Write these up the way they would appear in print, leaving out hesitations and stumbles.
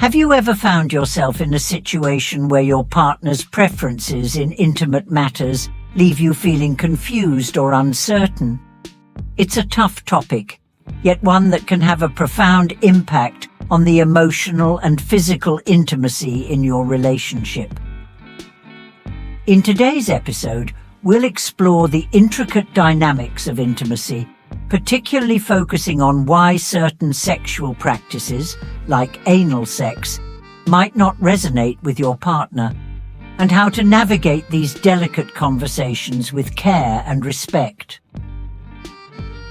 Have you ever found yourself in a situation where your partner's preferences in intimate matters leave you feeling confused or uncertain? It's a tough topic, yet one that can have a profound impact on the emotional and physical intimacy in your relationship. In today's episode, we'll explore the intricate dynamics of intimacy, particularly focusing on why certain sexual practices, like anal sex, might not resonate with your partner, and how to navigate these delicate conversations with care and respect.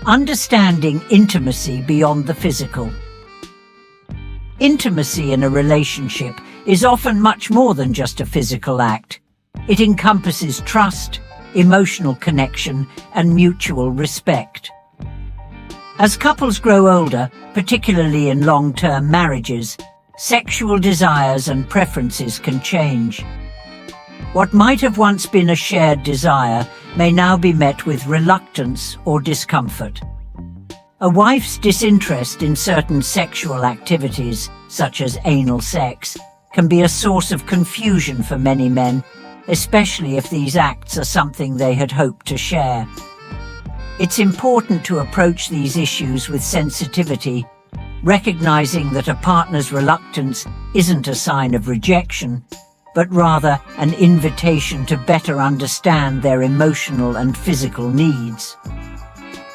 Understanding intimacy beyond the physical. Intimacy in a relationship is often much more than just a physical act. It encompasses trust, emotional connection, and mutual respect. As couples grow older, particularly in long-term marriages, sexual desires and preferences can change. What might have once been a shared desire may now be met with reluctance or discomfort. A wife's disinterest in certain sexual activities, such as anal sex, can be a source of confusion for many men, especially if these acts are something they had hoped to share. It's important to approach these issues with sensitivity, recognizing that a partner's reluctance isn't a sign of rejection, but rather an invitation to better understand their emotional and physical needs.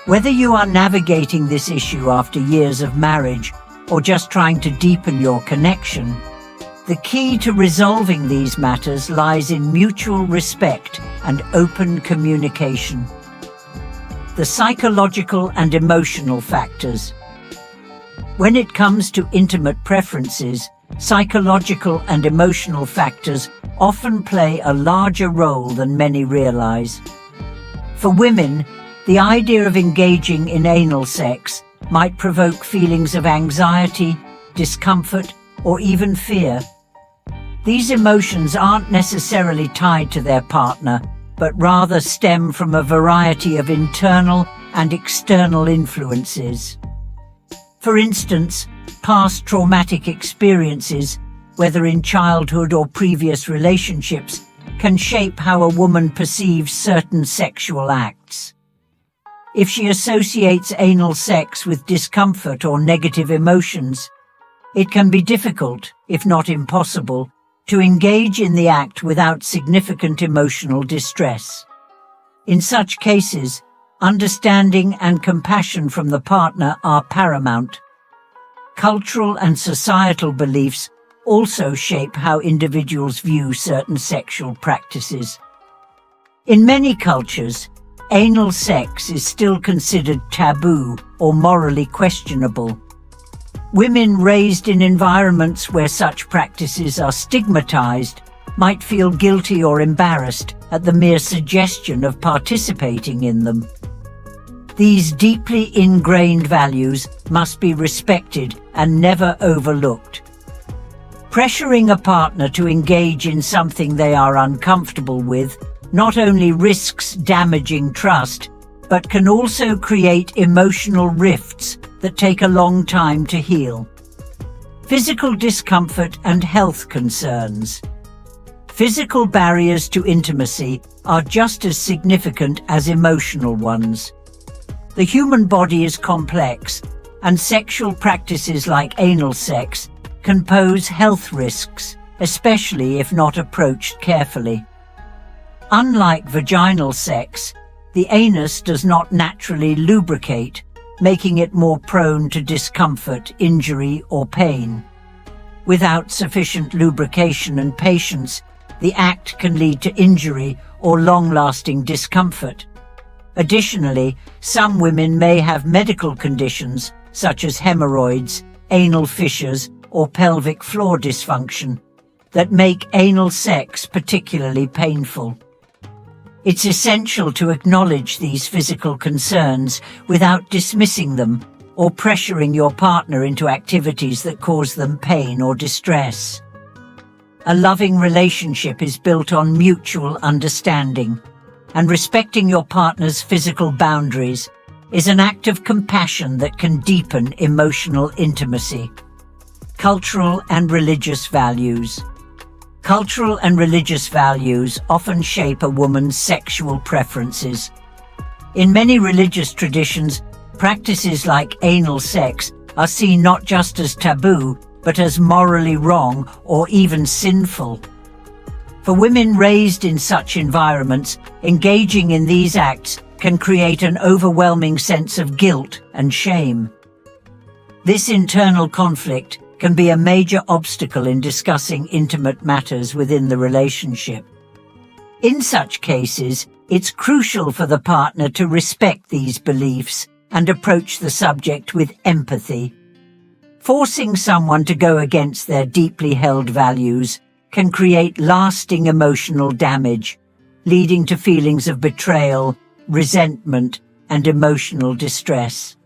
Whether you are navigating this issue after years of marriage or just trying to deepen your connection, the key to resolving these matters lies in mutual respect and open communication. The psychological and emotional factors. When it comes to intimate preferences, psychological and emotional factors often play a larger role than many realize. For women, the idea of engaging in anal sex might provoke feelings of anxiety, discomfort, or even fear. These emotions aren't necessarily tied to their partner, but rather stem from a variety of internal and external influences. For instance, past traumatic experiences, whether in childhood or previous relationships, can shape how a woman perceives certain sexual acts. If she associates anal sex with discomfort or negative emotions, it can be difficult, if not impossible, to engage in the act without significant emotional distress. In such cases, understanding and compassion from the partner are paramount. Cultural and societal beliefs also shape how individuals view certain sexual practices. In many cultures, anal sex is still considered taboo or morally questionable. Women raised in environments where such practices are stigmatized might feel guilty or embarrassed at the mere suggestion of participating in them. These deeply ingrained values must be respected and never overlooked. Pressuring a partner to engage in something they are uncomfortable with not only risks damaging trust, but can also create emotional rifts that take a long time to heal. Physical discomfort and health concerns. Physical barriers to intimacy are just as significant as emotional ones. The human body is complex, and sexual practices like anal sex can pose health risks, especially if not approached carefully. Unlike vaginal sex, the anus does not naturally lubricate, making it more prone to discomfort, injury, or pain. Without sufficient lubrication and patience, the act can lead to injury or long-lasting discomfort. Additionally, some women may have medical conditions such as hemorrhoids, anal fissures, or pelvic floor dysfunction that make anal sex particularly painful. It's essential to acknowledge these physical concerns without dismissing them or pressuring your partner into activities that cause them pain or distress. A loving relationship is built on mutual understanding, and respecting your partner's physical boundaries is an act of compassion that can deepen emotional intimacy. Cultural and religious values. Cultural and religious values often shape a woman's sexual preferences. In many religious traditions, practices like anal sex are seen not just as taboo, but as morally wrong or even sinful. For women raised in such environments, engaging in these acts can create an overwhelming sense of guilt and shame. This internal conflict can be a major obstacle in discussing intimate matters within the relationship. In such cases, it's crucial for the partner to respect these beliefs and approach the subject with empathy. Forcing someone to go against their deeply held values can create lasting emotional damage, leading to feelings of betrayal, resentment, and emotional distress.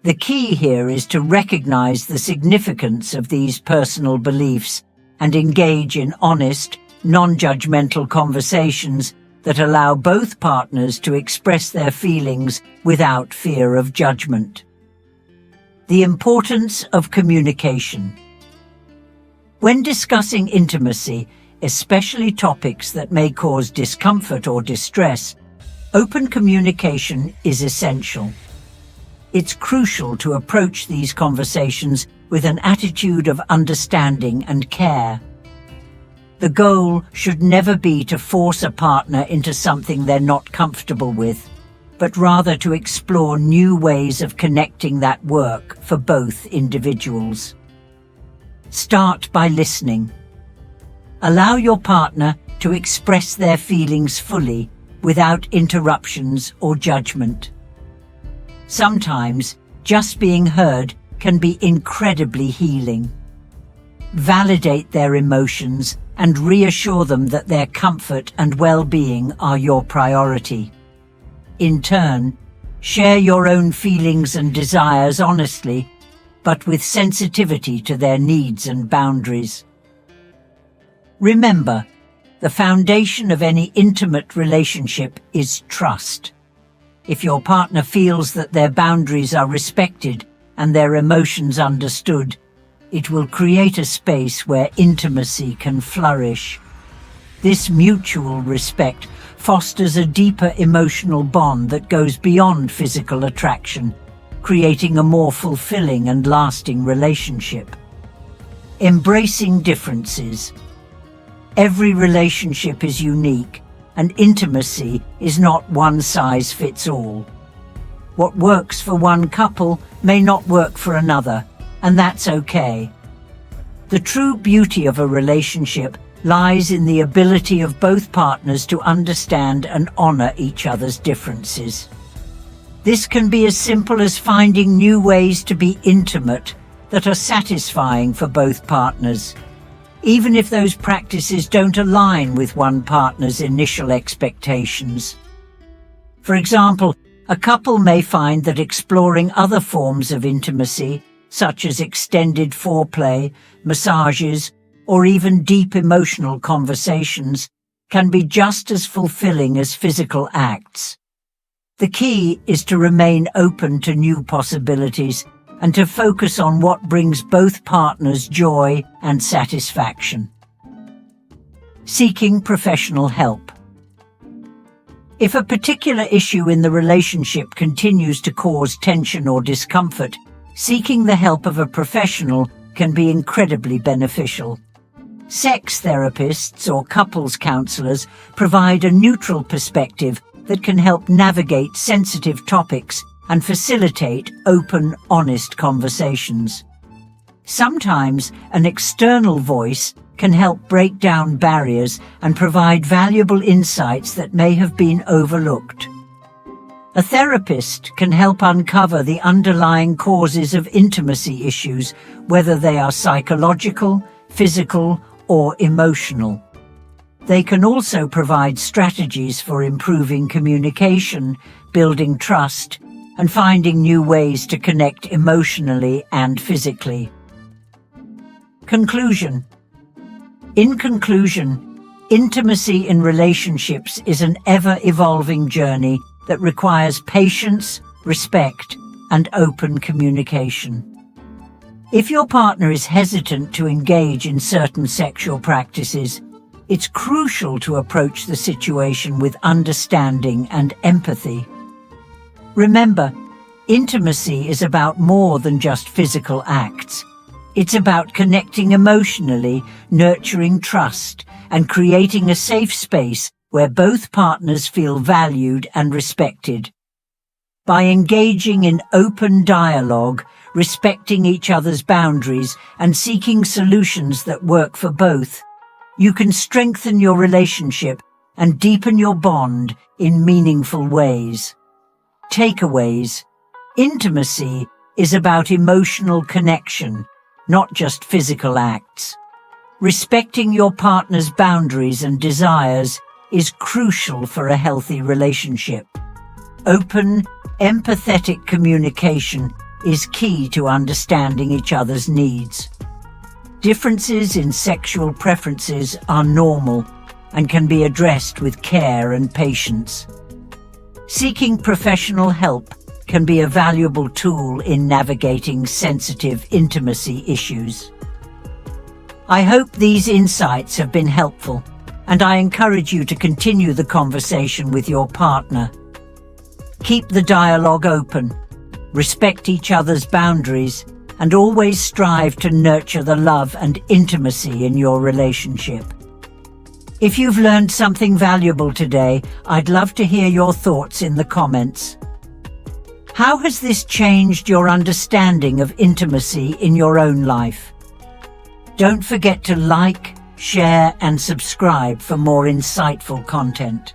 The key here is to recognize the significance of these personal beliefs and engage in honest, non-judgmental conversations that allow both partners to express their feelings without fear of judgment. The importance of communication. When discussing intimacy, especially topics that may cause discomfort or distress, open communication is essential. It's crucial to approach these conversations with an attitude of understanding and care. The goal should never be to force a partner into something they're not comfortable with, but rather to explore new ways of connecting that work for both individuals. Start by listening. Allow your partner to express their feelings fully without interruptions or judgment. Sometimes, just being heard can be incredibly healing. Validate their emotions and reassure them that their comfort and well-being are your priority. In turn, share your own feelings and desires honestly, but with sensitivity to their needs and boundaries. Remember, the foundation of any intimate relationship is trust. If your partner feels that their boundaries are respected and their emotions understood, it will create a space where intimacy can flourish. This mutual respect fosters a deeper emotional bond that goes beyond physical attraction, creating a more fulfilling and lasting relationship. Embracing differences. Every relationship is unique, and intimacy is not one size fits all. What works for one couple may not work for another, and that's okay. The true beauty of a relationship lies in the ability of both partners to understand and honor each other's differences. This can be as simple as finding new ways to be intimate that are satisfying for both partners, even if those practices don't align with one partner's initial expectations. For example, a couple may find that exploring other forms of intimacy, such as extended foreplay, massages, or even deep emotional conversations, can be just as fulfilling as physical acts. The key is to remain open to new possibilities and to focus on what brings both partners joy and satisfaction. Seeking professional help. If a particular issue in the relationship continues to cause tension or discomfort, seeking the help of a professional can be incredibly beneficial. Sex therapists or couples counselors provide a neutral perspective that can help navigate sensitive topics and facilitate open, honest conversations. Sometimes an external voice can help break down barriers and provide valuable insights that may have been overlooked. A therapist can help uncover the underlying causes of intimacy issues, whether they are psychological, physical, or emotional. They can also provide strategies for improving communication, building trust, and finding new ways to connect emotionally and physically. Conclusion. In conclusion, intimacy in relationships is an ever-evolving journey that requires patience, respect, and open communication. If your partner is hesitant to engage in certain sexual practices, it's crucial to approach the situation with understanding and empathy. Remember, intimacy is about more than just physical acts. It's about connecting emotionally, nurturing trust, and creating a safe space where both partners feel valued and respected. By engaging in open dialogue, respecting each other's boundaries, and seeking solutions that work for both, you can strengthen your relationship and deepen your bond in meaningful ways. Takeaways: intimacy is about emotional connection, not just physical acts. Respecting your partner's boundaries and desires is crucial for a healthy relationship. Open, empathetic communication is key to understanding each other's needs. Differences in sexual preferences are normal and can be addressed with care and patience. Seeking professional help can be a valuable tool in navigating sensitive intimacy issues. I hope these insights have been helpful, and I encourage you to continue the conversation with your partner. Keep the dialogue open, respect each other's boundaries, and always strive to nurture the love and intimacy in your relationship. If you've learned something valuable today, I'd love to hear your thoughts in the comments. How has this changed your understanding of intimacy in your own life? Don't forget to like, share, and subscribe for more insightful content.